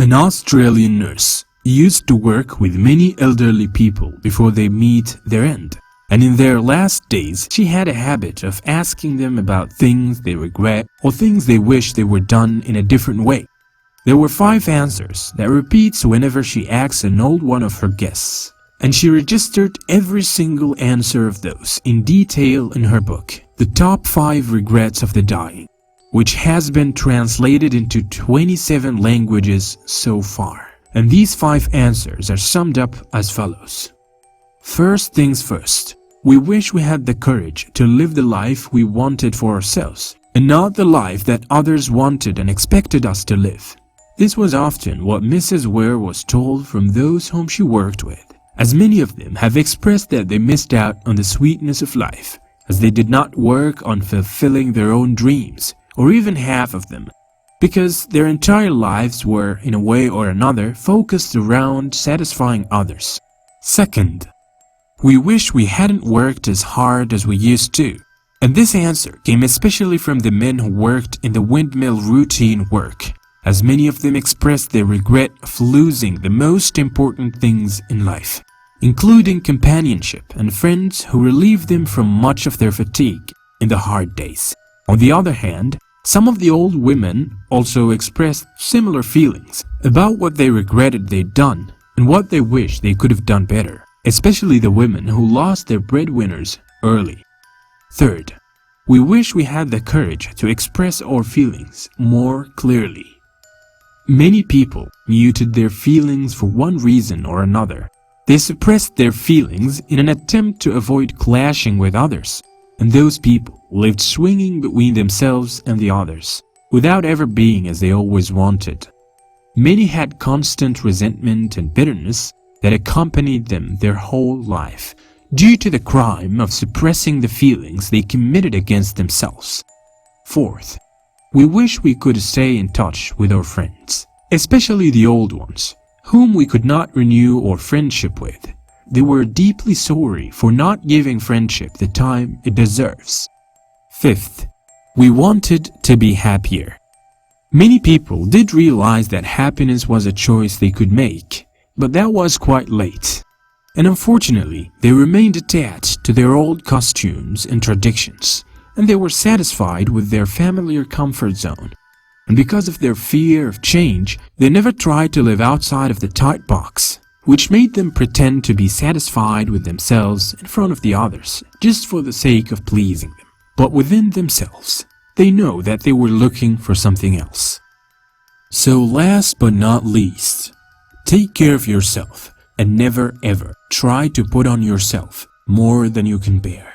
An Australian nurse used to work with many elderly people before they meet their end. And in their last days, she had a habit of asking them about things they regret or things they wish they were done in a different way. There were 5 answers that repeats whenever she asks an old one of her guests. And she registered every single answer of those in detail in her book, The Top 5 Regrets of the Dying, which has been translated into 27 languages so far. And these 5 answers are summed up as follows. First things first, we wish we had the courage to live the life we wanted for ourselves, and not the life that others wanted and expected us to live. This was often what Mrs.Wear was told from those whom she worked with, as many of them have expressed that they missed out on the sweetness of life, as they did not work on fulfilling their own dreams, or even half of them, because their entire lives were, in a way or another, focused around satisfying others. Second, we wish we hadn't worked as hard as we used to. And this answer came especially from the men who worked in the windmill routine work, as many of them expressed their regret of losing the most important things in life, including companionship and friends who relieved them from much of their fatigue in the hard days. On the other hand, some of the old women also expressed similar feelings about what they regretted they'd done and what they wished they could have done better, especially the women who lost their breadwinners early. Third, we wish we had the courage to express our feelings more clearly. Many people muted their feelings for one reason or another. They suppressed their feelings in an attempt to avoid clashing with others, and those people lived swinging between themselves and the others, without ever being as they always wanted. Many had constant resentment and bitterness that accompanied them their whole life, due to the crime of suppressing the feelings they committed against themselves. Fourth, we wish we could stay in touch with our friends, especially the old ones, whom we could not renew our friendship with. They were deeply sorry for not giving friendship the time it deserves. Fifth, we wanted to be happier. Many people did realize that happiness was a choice they could make, but that was quite late. And unfortunately, they remained attached to their old costumes and traditions, and they were satisfied with their familiar comfort zone. And because of their fear of change, they never tried to live outside of the tight box, which made them pretend to be satisfied with themselves in front of the others, just for the sake of pleasing them. But within themselves, they know that they were looking for something else. So last but not least, take care of yourself and never ever try to put on yourself more than you can bear.